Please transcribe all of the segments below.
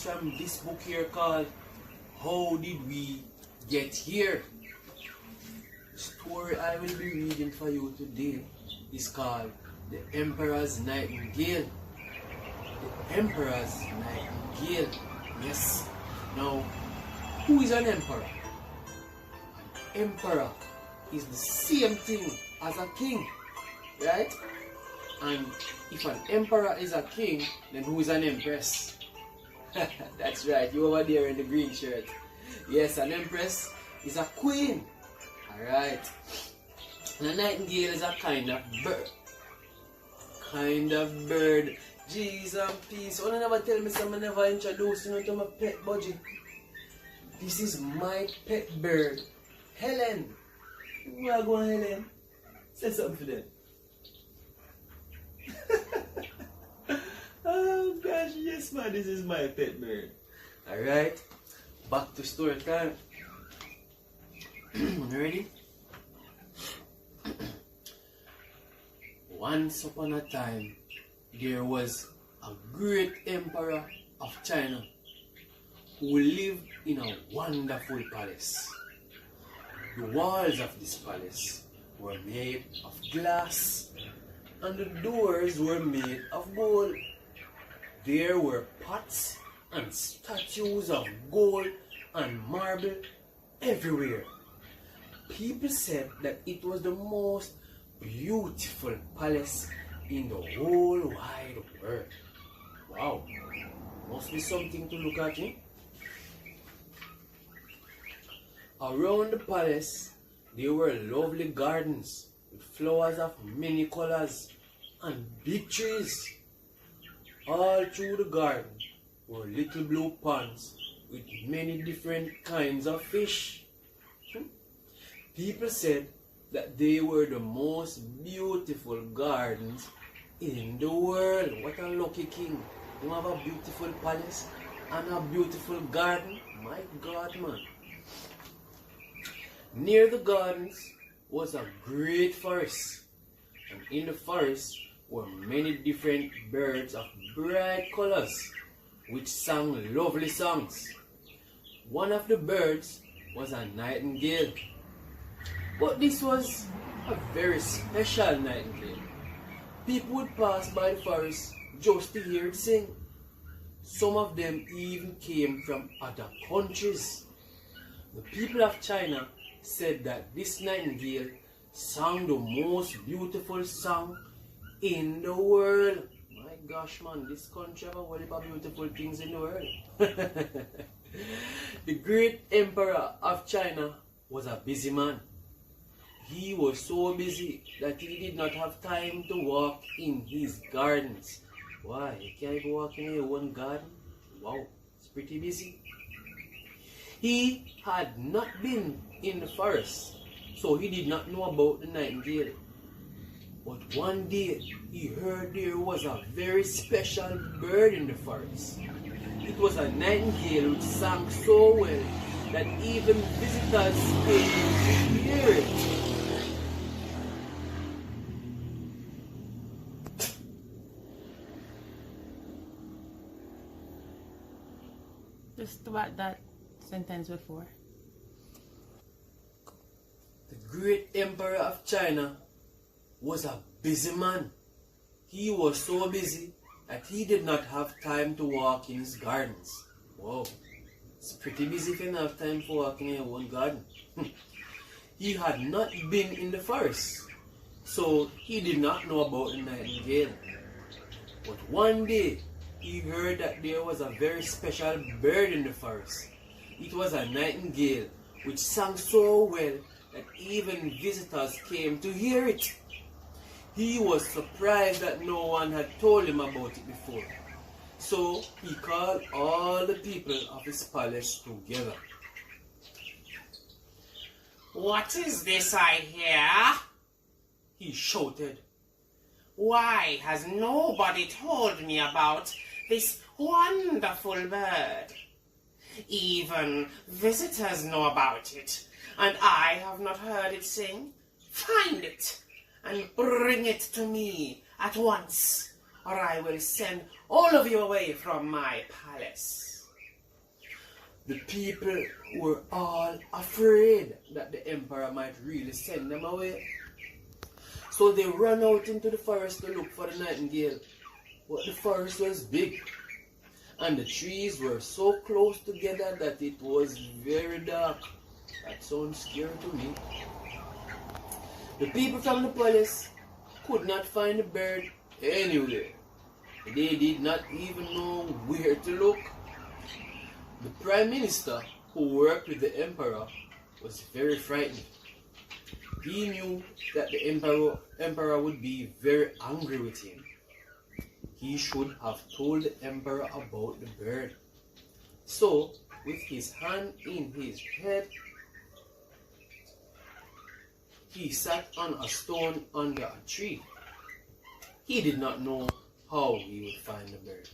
comes from this book here called How Did We Get Here? The story I will be reading for you today is called The Emperor's Nightingale. The Emperor's Nightingale. Yes. Now, who is an emperor? An emperor is the same thing as a king, right? And if an emperor is a king, then who is an empress? That's right, you over there in the green shirt. Yes, an empress is a queen. Alright. And a nightingale is a kind of bird. Jeez and peace. Oh, never tell me someone never introduced you to my pet budgie. This is my pet bird, Helen. Where are you going, Helen? Say something for them. Oh gosh, yes man, this is my pet bird. Alright, back to story time. Ready? Once upon a time, there was a great emperor of China who lived in a wonderful palace. The walls of this palace were made of glass and the doors were made of gold. There were pots and statues of gold and marble everywhere. People said that it was the most beautiful palace in the whole wide world. Wow, must be something to look at, eh? Around the palace, there were lovely gardens with flowers of many colors and big trees. All through the garden were little blue ponds with many different kinds of fish. People said that they were the most beautiful gardens in the world. What a lucky king. You have a beautiful palace and a beautiful garden. My God, man. Near the gardens was a great forest, and in the forest were many different birds of bright colors which sang lovely songs. One of the birds was a nightingale, but this was a very special nightingale. People would pass by the forest just to hear it sing. Some of them even came from other countries. The people of China said that this nightingale sang the most beautiful song in the world. My gosh, man, this country have a whole heap of beautiful things in the world. The great emperor of China was a busy man. He was so busy that he did not have time to walk in his gardens. Why? You can't even walk in your own garden? Wow, it's pretty busy. He had not been in the forest, so he did not know about the nightingale. But one day, he heard there was a very special bird in the forest. It was a nightingale which sang so well that even visitors came to hear it. Just about that sentence before. The great emperor of China was a busy man. He was so busy that he did not have time to walk in his gardens. Wow, it's pretty busy if you don't have time for walking in your own garden. He had not been in the forest, so he did not know about the nightingale. But one day, he heard that there was a very special bird in the forest. It was a nightingale which sang so well that even visitors came to hear it. He was surprised that no one had told him about it before. So he called all the people of his palace together. "What is this I hear?" he shouted. "Why has nobody told me about this wonderful bird? Even visitors know about it, and I have not heard it sing. Find it and bring it to me at once, or I will send all of you away from my palace." The people were all afraid that the emperor might really send them away. So they ran out into the forest to look for the nightingale. But the forest was big, and the trees were so close together that it was very dark. That sounds scary to me. The people from the palace could not find the bird anywhere. They did not even know where to look. The prime minister, who worked with the emperor, was very frightened. He knew that the emperor would be very angry with him. He should have told the emperor about the bird. So, with his hand in his head, he sat on a stone under a tree. He did not know how he would find the bird.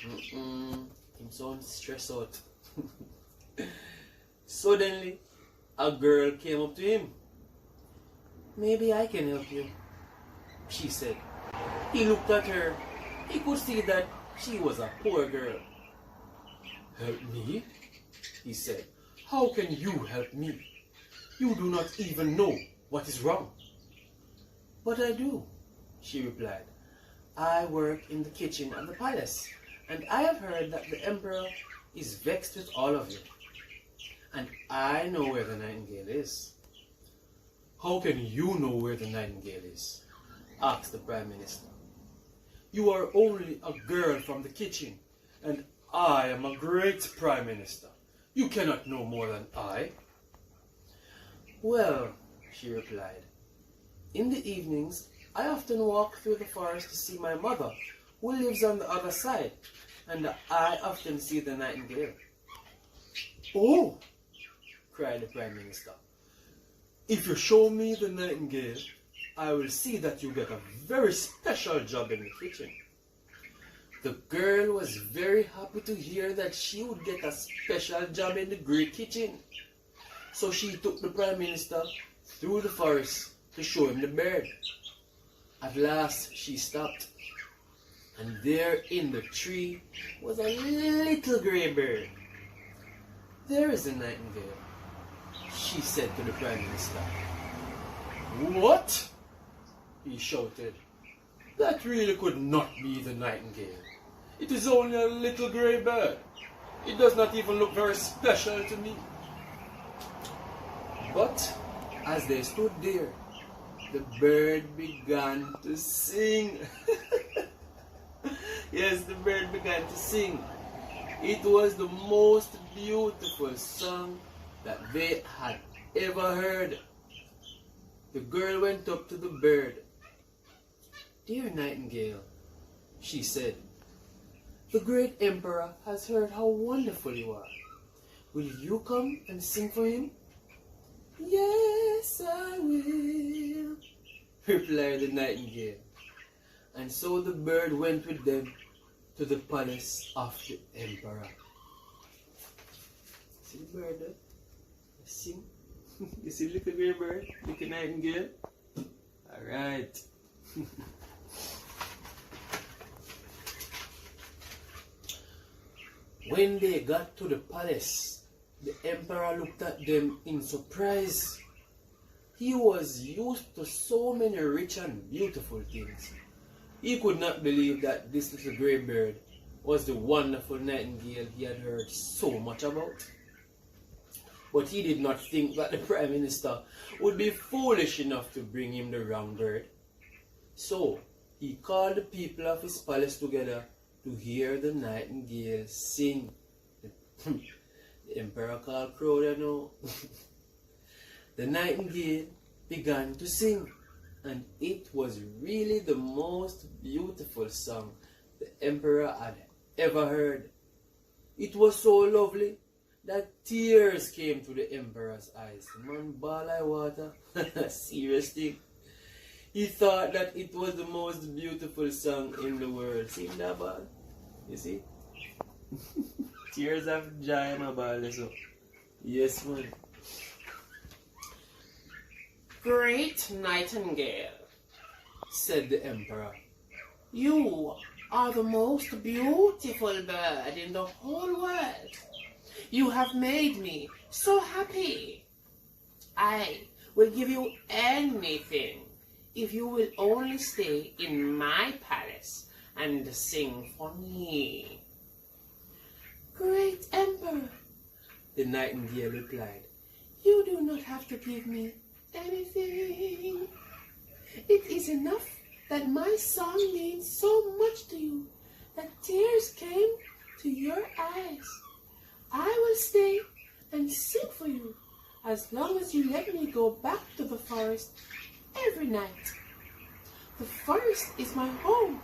Him sounds stressed out. Suddenly, a girl came up to him. "Maybe I can help you," she said. He looked at her. He could see that she was a poor girl. "Help me?" he said. "How can you help me? You do not even know what is wrong." "But I do," she replied. "I work in the kitchen of the palace, and I have heard that the emperor is vexed with all of you. And I know where the nightingale is." "How can you know where the nightingale is?" asked the prime minister. "You are only a girl from the kitchen, and I am a great prime minister. You cannot know more than I." "Well," she replied, "in the evenings I often walk through the forest to see my mother, who lives on the other side, and I often see the nightingale." "Oh!" cried the prime minister. "If you show me the nightingale, I will see that you get a very special job in the kitchen." The girl was very happy to hear that she would get a special job in the great kitchen. So she took the prime minister through the forest to show him the bird. At last she stopped, and there in the tree was a little grey bird. "There is a nightingale," she said to the prime minister. "What?" he shouted. "That really could not be the nightingale. It is only a little grey bird. It does not even look very special to me." But as they stood there, the bird began to sing. Yes, the bird began to sing. It was the most beautiful song that they had ever heard. The girl went up to the bird. "Dear nightingale," she said, "the great emperor has heard how wonderful you are. Will you come and sing for him?" "Yes, I will," replied the nightingale. And so the bird went with them to the palace of the emperor. See the bird there? Sing. You see the little grey bird? Little nightingale? Alright. When they got to the palace, the emperor looked at them in surprise. He was used to so many rich and beautiful things. He could not believe that this little grey bird was the wonderful nightingale he had heard so much about. But he did not think that the prime minister would be foolish enough to bring him the wrong bird. So he called the people of his palace together to hear the nightingale sing. The emperor called crowd, you know. The nightingale began to sing, and it was really the most beautiful song the emperor had ever heard. It was so lovely that tears came to the emperor's eyes. Man, ball like water. Serious thing. He thought that it was the most beautiful song in the world. See that ball? You see? Tears of joy, my ball. So. Yes, man. "Great nightingale," said the emperor, "you are the most beautiful bird in the whole world. You have made me so happy. I will give you anything if you will only stay in my palace and sing for me. Great Emperor, the nightingale replied. you do not have to give me anything. It is enough that my song means so much to you that tears came to your eyes. I will stay and sing for you as long as you let me go back to the forest every night. The forest is my home,